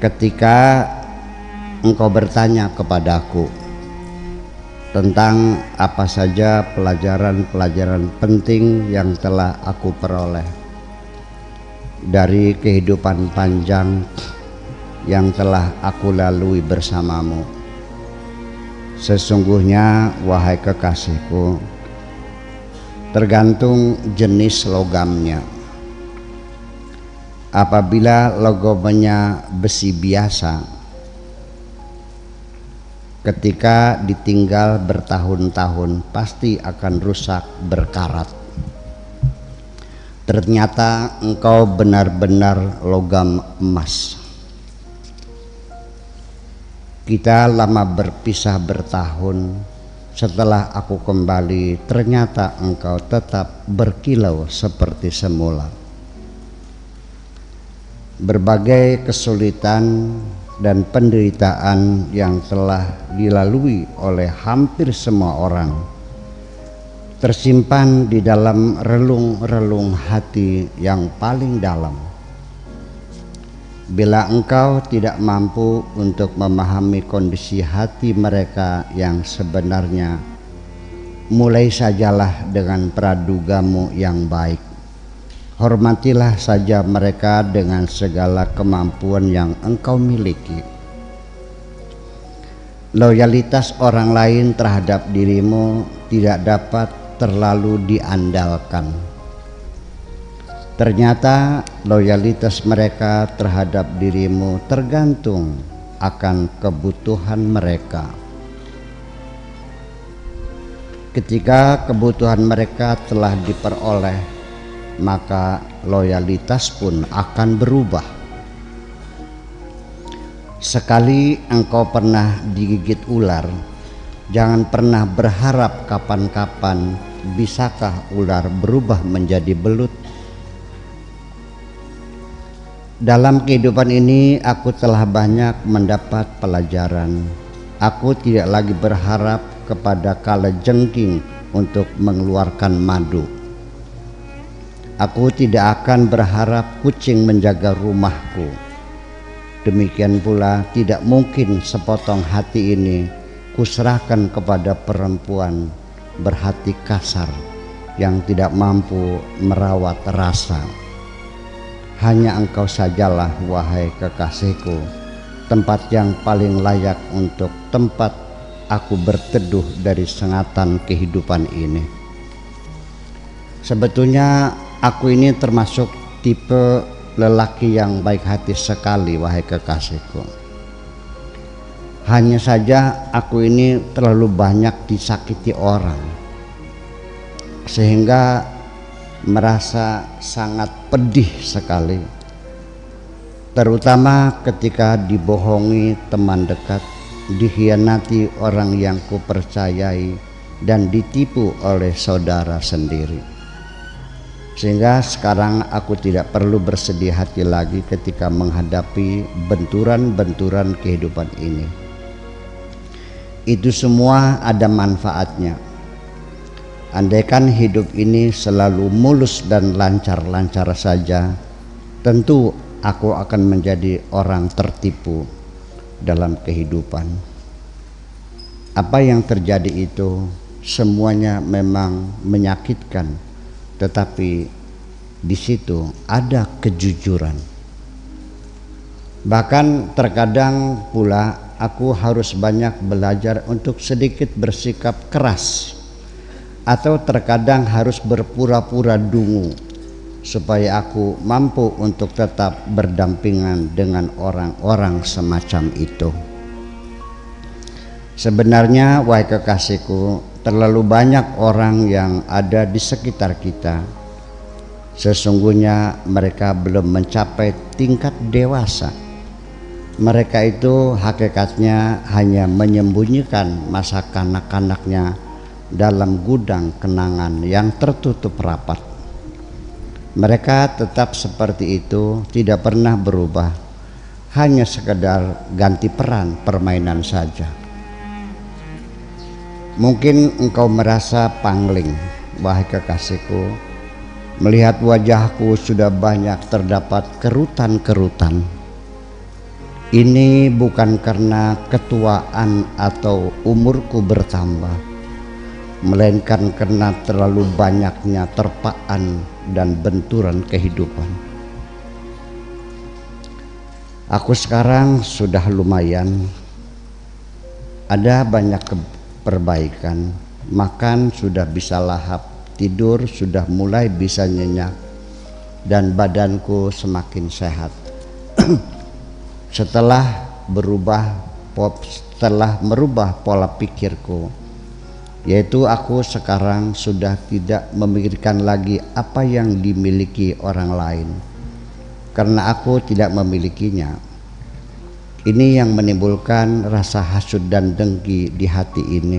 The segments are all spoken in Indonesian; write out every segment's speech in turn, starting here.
ketika engkau bertanya kepadaku tentang apa saja pelajaran-pelajaran penting yang telah aku peroleh dari kehidupan panjang yang telah aku lalui bersamamu. Sesungguhnya, wahai kekasihku, tergantung jenis logamnya. Apabila logamnya besi biasa, ketika ditinggal bertahun-tahun pasti akan rusak berkarat. Ternyata engkau benar-benar logam emas. Kita lama berpisah bertahun. Setelah aku kembali, ternyata engkau tetap berkilau seperti semula. Berbagai kesulitan dan penderitaan yang telah dilalui oleh hampir semua orang tersimpan di dalam relung-relung hati yang paling dalam. Bila engkau tidak mampu untuk memahami kondisi hati mereka yang sebenarnya, mulai sajalah dengan pradugamu yang baik. Hormatilah saja mereka dengan segala kemampuan yang engkau miliki. Loyalitas orang lain terhadap dirimu tidak dapat terlalu diandalkan. Ternyata loyalitas mereka terhadap dirimu tergantung akan kebutuhan mereka. Ketika kebutuhan mereka telah diperoleh, maka loyalitas pun akan berubah. Sekali engkau pernah digigit ular, jangan pernah berharap kapan-kapan bisakah ular berubah menjadi belut. Dalam kehidupan ini aku telah banyak mendapat pelajaran. Aku tidak lagi berharap kepada kalajengking untuk mengeluarkan madu. Aku tidak akan berharap kucing menjaga rumahku. Demikian pula tidak mungkin sepotong hati ini kuserahkan kepada perempuan berhati kasar yang tidak mampu merawat rasa. Hanya engkau sajalah, wahai kekasihku, tempat yang paling layak untuk tempat aku berteduh dari sengatan kehidupan ini. Sebetulnya aku ini termasuk tipe lelaki yang baik hati sekali, wahai kekasihku. Hanya saja aku ini terlalu banyak disakiti orang, sehingga merasa sangat pedih sekali. Terutama ketika dibohongi teman dekat, dikhianati orang yang kupercayai, dan ditipu oleh saudara sendiri. Sehingga sekarang aku tidak perlu bersedih hati lagi ketika menghadapi benturan-benturan kehidupan ini. Itu semua ada manfaatnya. Andaikan hidup ini selalu mulus dan lancar-lancar saja, tentu aku akan menjadi orang tertipu dalam kehidupan. Apa yang terjadi itu semuanya memang menyakitkan, tetapi di situ ada kejujuran. Bahkan terkadang pula aku harus banyak belajar untuk sedikit bersikap keras, atau terkadang harus berpura-pura dungu supaya aku mampu untuk tetap berdampingan dengan orang-orang semacam itu. Sebenarnya, wahai kekasihku, terlalu banyak orang yang ada di sekitar kita. Sesungguhnya mereka belum mencapai tingkat dewasa. Mereka itu hakikatnya hanya menyembunyikan masa kanak-kanaknya dalam gudang kenangan yang tertutup rapat. Mereka tetap seperti itu, tidak pernah berubah, hanya sekedar ganti peran permainan saja. Mungkin engkau merasa pangling, wahai kekasihku, melihat wajahku sudah banyak terdapat kerutan-kerutan. Ini bukan karena ketuaan atau umurku bertambah, melainkan karena terlalu banyaknya terpaan dan benturan kehidupan. Aku sekarang sudah lumayan, ada banyak perbaikan, makan sudah bisa lahap, tidur sudah mulai bisa nyenyak, dan badanku semakin sehat. Setelah merubah pola pikirku, yaitu aku sekarang sudah tidak memikirkan lagi apa yang dimiliki orang lain, karena aku tidak memilikinya. Ini yang menimbulkan rasa hasut dan dengki di hati ini.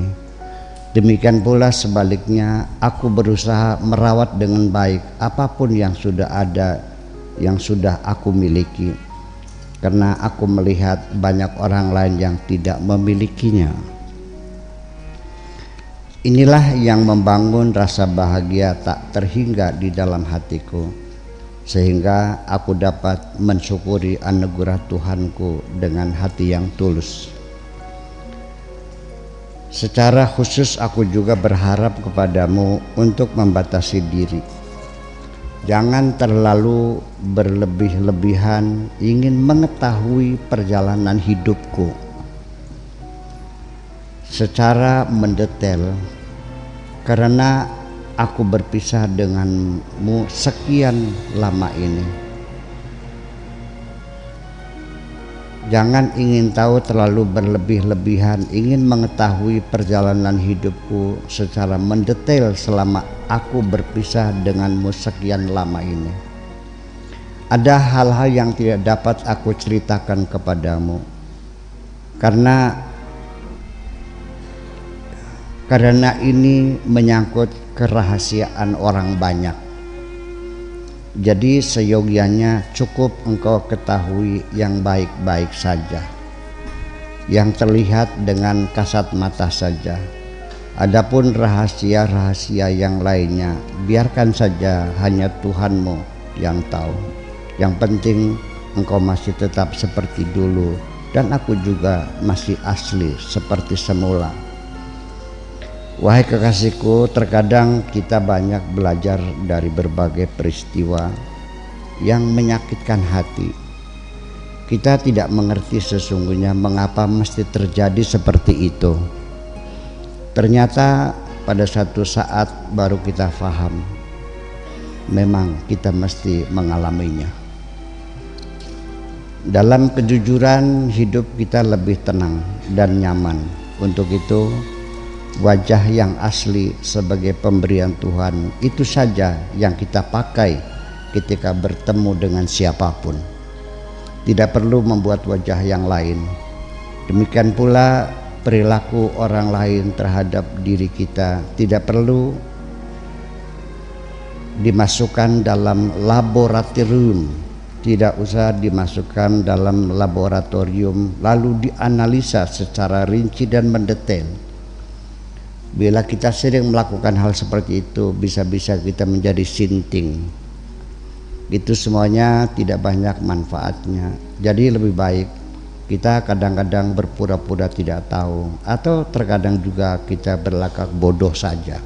Demikian pula sebaliknya, aku berusaha merawat dengan baik apapun yang sudah ada, yang sudah aku miliki, karena aku melihat banyak orang lain yang tidak memilikinya. Inilah yang membangun rasa bahagia tak terhingga di dalam hatiku, sehingga aku dapat mensyukuri anugerah Tuhanku dengan hati yang tulus. Secara khusus aku juga berharap kepadamu untuk membatasi diri. Jangan terlalu berlebih-lebihan ingin mengetahui perjalanan hidupku secara mendetail, karena aku berpisah denganmu sekian lama ini. Jangan ingin tahu terlalu berlebih-lebihan ingin mengetahui perjalanan hidupku secara mendetail selama aku berpisah denganmu sekian lama ini. Ada hal-hal yang tidak dapat aku ceritakan kepadamu karena ini menyangkut kerahasiaan orang banyak. Jadi seyogianya cukup engkau ketahui yang baik-baik saja, yang terlihat dengan kasat mata saja. Adapun rahasia-rahasia yang lainnya, biarkan saja hanya Tuhanmu yang tahu. Yang penting engkau masih tetap seperti dulu, dan aku juga masih asli seperti semula. Wahai kekasihku, terkadang kita banyak belajar dari berbagai peristiwa yang menyakitkan hati. Kita tidak mengerti sesungguhnya mengapa mesti terjadi seperti itu. Ternyata pada satu saat baru kita paham, memang kita mesti mengalaminya. Dalam kejujuran hidup kita lebih tenang dan nyaman. Untuk itu, wajah yang asli sebagai pemberian Tuhan itu saja yang kita pakai ketika bertemu dengan siapapun. Tidak perlu membuat wajah yang lain. Demikian pula perilaku orang lain terhadap diri kita tidak perlu dimasukkan dalam laboratorium. Tidak usah dimasukkan dalam laboratorium lalu dianalisa secara rinci dan mendetail. Bila kita sering melakukan hal seperti itu, bisa-bisa kita menjadi sinting. Itu semuanya tidak banyak manfaatnya. Jadi lebih baik kita kadang-kadang berpura-pura tidak tahu, atau terkadang juga kita berlakak bodoh saja.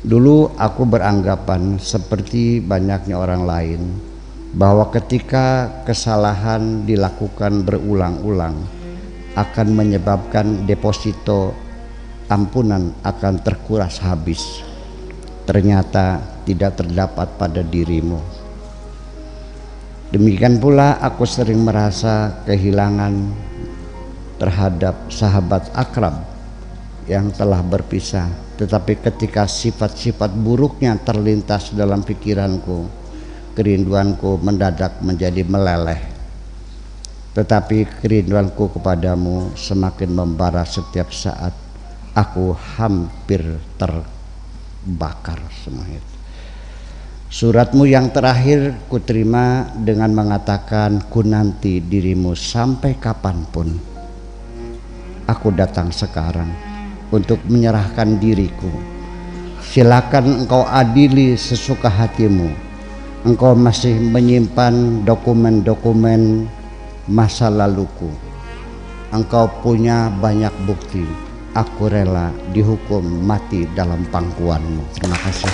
Dulu aku beranggapan seperti banyaknya orang lain, bahwa ketika kesalahan dilakukan berulang-ulang akan menyebabkan deposito ampunan akan terkuras habis. Ternyata tidak terdapat pada dirimu. Demikian pula aku sering merasa kehilangan terhadap sahabat akrab yang telah berpisah. Tetapi ketika sifat-sifat buruknya terlintas dalam pikiranku, kerinduanku mendadak menjadi meleleh. Tetapi kerinduanku kepadamu semakin membara setiap saat. Aku hampir terbakar semuanya. Suratmu yang terakhir kuterima dengan mengatakan, ku nanti dirimu sampai kapanpun. Aku datang sekarang untuk menyerahkan diriku. Silakan engkau adili sesuka hatimu. Engkau masih menyimpan dokumen-dokumen masa laluku. Engkau punya banyak bukti. Aku rela dihukum mati dalam pangkuanmu. Terima kasih.